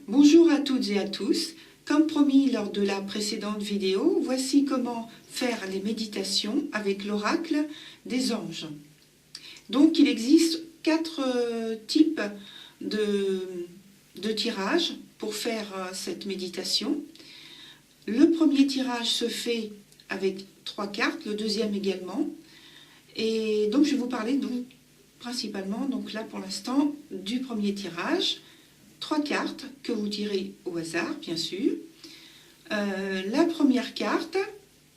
Bonjour à toutes et à tous. Comme promis lors de la précédente vidéo, voici comment faire les méditations avec l'oracle des anges. Donc il existe 4 types de tirages pour faire cette méditation. Le premier tirage se fait avec 3 cartes, le deuxième également. Et donc je vais vous parler donc, principalement, donc là pour l'instant, du premier tirage. 3 cartes que vous tirez au hasard, bien sûr. La première carte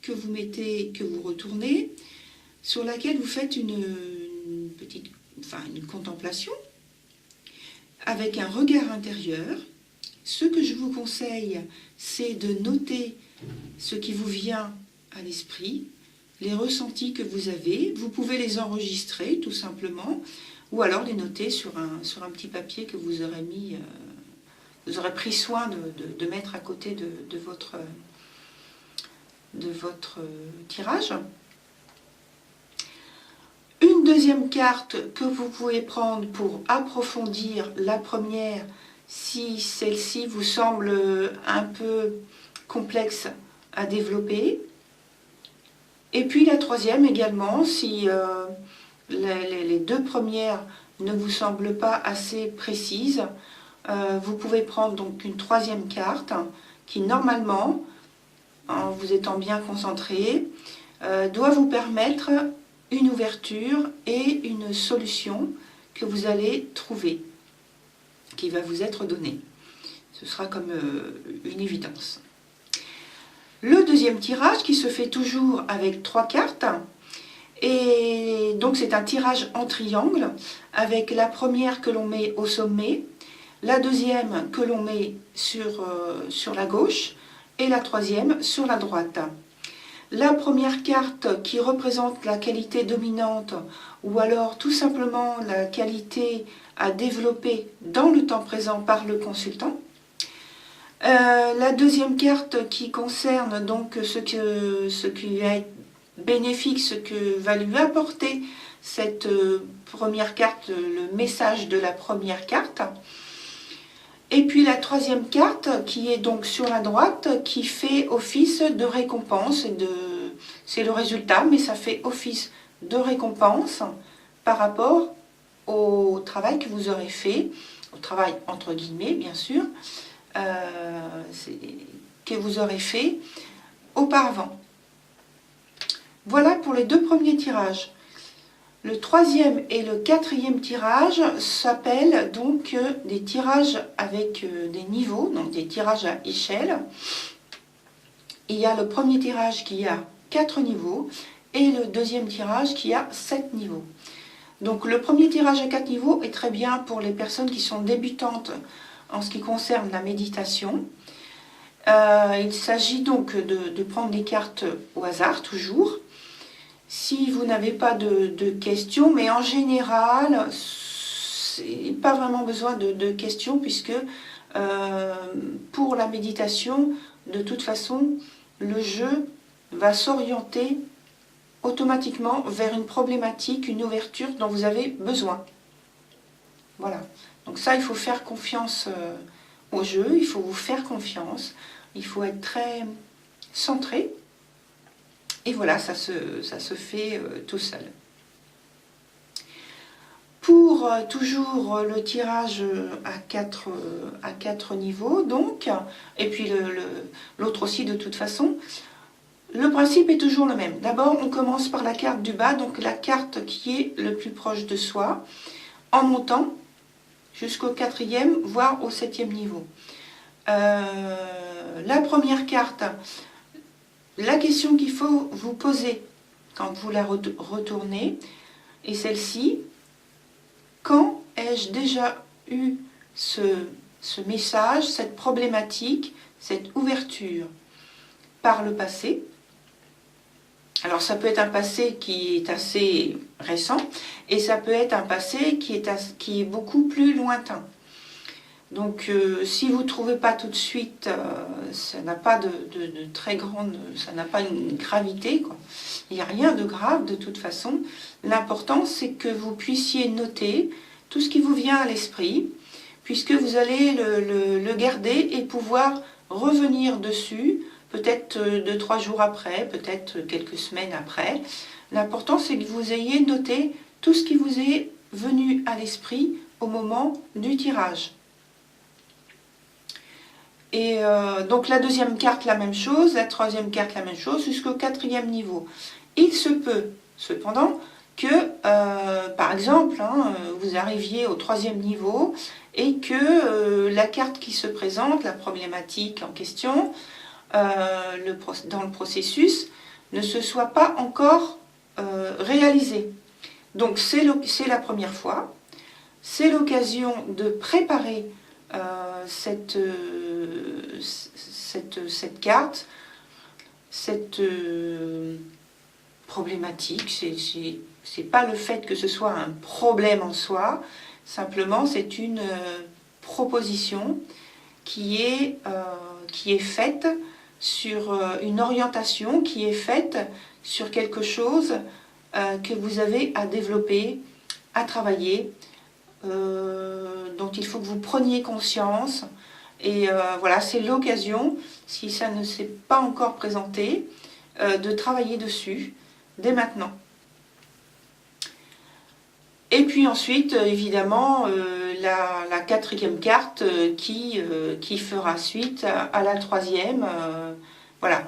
que vous mettez, que vous retournez, sur laquelle vous faites une contemplation avec un regard intérieur. Ce que je vous conseille, c'est de noter ce qui vous vient à l'esprit, les ressentis que vous avez. Vous pouvez les enregistrer tout simplement, ou alors les noter sur un petit papier que vous aurez mis, vous aurez pris soin de mettre à côté de votre tirage. Une deuxième carte que vous pouvez prendre pour approfondir la première, si celle-ci vous semble un peu complexe à développer. Et puis la troisième également, si les 2 premières ne vous semblent pas assez précises, vous pouvez prendre donc une 3e carte qui normalement, en vous étant bien concentré, doit vous permettre une ouverture et une solution que vous allez trouver, qui va vous être donnée. Ce sera comme une évidence. Le deuxième tirage qui se fait toujours avec 3 cartes, et donc c'est un tirage en triangle, avec la première que l'on met au sommet, la deuxième que l'on met sur la gauche, et la troisième sur la droite. La première carte qui représente la qualité dominante, ou alors tout simplement la qualité à développer dans le temps présent par le consultant. La deuxième carte qui concerne donc ce qui va être bénéfique, ce que va lui apporter cette première carte, le message de la première carte. Et puis la troisième carte qui est donc sur la droite, qui fait office de récompense. C'est le résultat, mais ça fait office de récompense par rapport au travail que vous aurez fait, au travail entre guillemets bien sûr, que vous aurez fait auparavant. Voilà pour les 2 premiers tirages. Le 3e et le 4e tirage s'appellent donc des tirages avec des niveaux, donc des tirages à échelle. Il y a le premier tirage qui a 4 niveaux et le deuxième tirage qui a 7 niveaux. Donc le premier tirage à 4 niveaux est très bien pour les personnes qui sont débutantes en ce qui concerne la méditation. Il s'agit donc de prendre des cartes au hasard toujours. Si vous n'avez pas de questions, mais en général, c'est pas vraiment besoin de questions puisque pour la méditation, de toute façon, le jeu va s'orienter automatiquement vers une problématique, une ouverture dont vous avez besoin. Voilà. Donc ça, il faut faire confiance au jeu, il faut vous faire confiance, il faut être très centré. Et voilà, ça se fait tout seul. Pour toujours le tirage à 4 niveaux, donc, et puis l'autre aussi de toute façon, le principe est toujours le même. D'abord, on commence par la carte du bas, donc la carte qui est le plus proche de soi, en montant jusqu'au 4e, voire au 7e niveau. La première carte, la question qu'il faut vous poser quand vous la retournez est celle-ci. Quand ai-je déjà eu ce message, cette problématique, cette ouverture par le passé? Alors ça peut être un passé qui est assez récent et ça peut être un passé qui est beaucoup plus lointain. Donc si vous ne trouvez pas tout de suite, ça n'a pas de très grande, ça n'a pas une gravité, quoi. Il n'y a rien de grave de toute façon. L'important c'est que vous puissiez noter tout ce qui vous vient à l'esprit, puisque vous allez le garder et pouvoir revenir dessus, peut-être 2-3 jours après, peut-être quelques semaines après. L'important, c'est que vous ayez noté tout ce qui vous est venu à l'esprit au moment du tirage. Et donc la deuxième carte, la même chose, la troisième carte, la même chose, jusqu'au quatrième niveau. Il se peut, cependant, que, par exemple, vous arriviez au troisième niveau et que la carte qui se présente, la problématique en question, dans le processus, ne se soit pas encore réalisée. Donc c'est la première fois, c'est l'occasion de préparer cette carte, cette problématique. C'est pas le fait que ce soit un problème en soi, simplement c'est une proposition qui est faite sur une orientation, qui est faite sur quelque chose que vous avez à développer, à travailler, dont il faut que vous preniez conscience. Et voilà, c'est l'occasion, si ça ne s'est pas encore présenté, de travailler dessus dès maintenant. Et puis ensuite, évidemment, la quatrième carte qui fera suite à la troisième, voilà,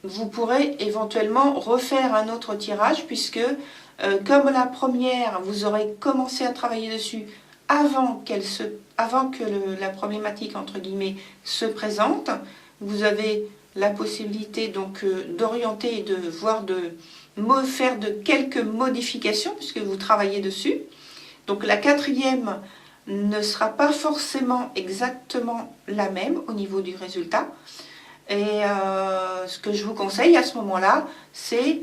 vous pourrez éventuellement refaire un autre tirage, puisque comme la première, vous aurez commencé à travailler dessus avant que la problématique, entre guillemets, se présente. Vous avez la possibilité donc d'orienter et de faire de quelques modifications, puisque vous travaillez dessus. Donc la quatrième ne sera pas forcément exactement la même au niveau du résultat. Et ce que je vous conseille à ce moment-là, c'est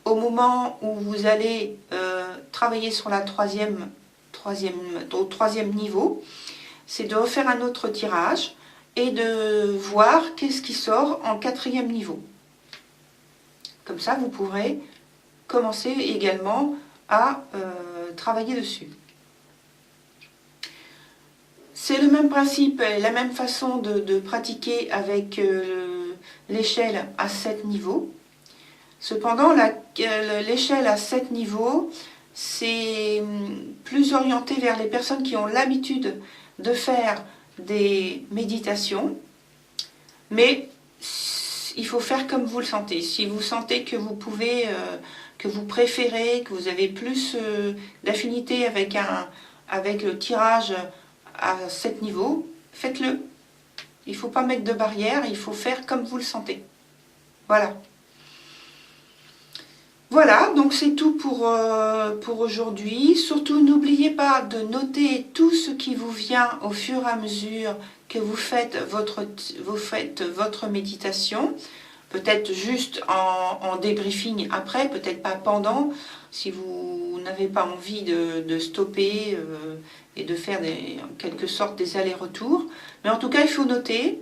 au moment où vous allez travailler sur au troisième niveau, c'est de refaire un autre tirage et de voir qu'est-ce qui sort en quatrième niveau. Comme ça, vous pourrez commencer également à travailler dessus. C'est le même principe, la même façon de pratiquer avec l'échelle à 7 niveaux. Cependant, l'échelle à 7 niveaux, c'est plus orienté vers les personnes qui ont l'habitude de faire des méditations, mais il faut faire comme vous le sentez. Si vous sentez que vous pouvez, que vous préférez, que vous avez plus d'affinité avec le tirage à 7 niveaux, faites-le. Il ne faut pas mettre de barrière, il faut faire comme vous le sentez. Voilà. Voilà, donc c'est tout pour aujourd'hui. Surtout, n'oubliez pas de noter tout ce qui vous vient au fur et à mesure que vous faites votre méditation. Peut-être juste en débriefing après, peut-être pas pendant, si vous n'avez pas envie de stopper et de faire en quelque sorte des allers-retours. Mais en tout cas, il faut noter.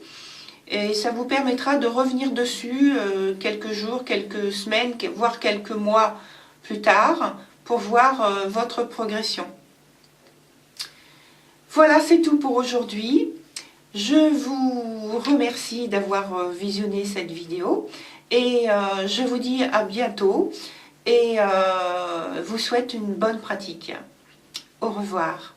Et ça vous permettra de revenir dessus quelques jours, quelques semaines, voire quelques mois plus tard, pour voir votre progression. Voilà, c'est tout pour aujourd'hui. Je vous remercie d'avoir visionné cette vidéo et je vous dis à bientôt et vous souhaite une bonne pratique. Au revoir.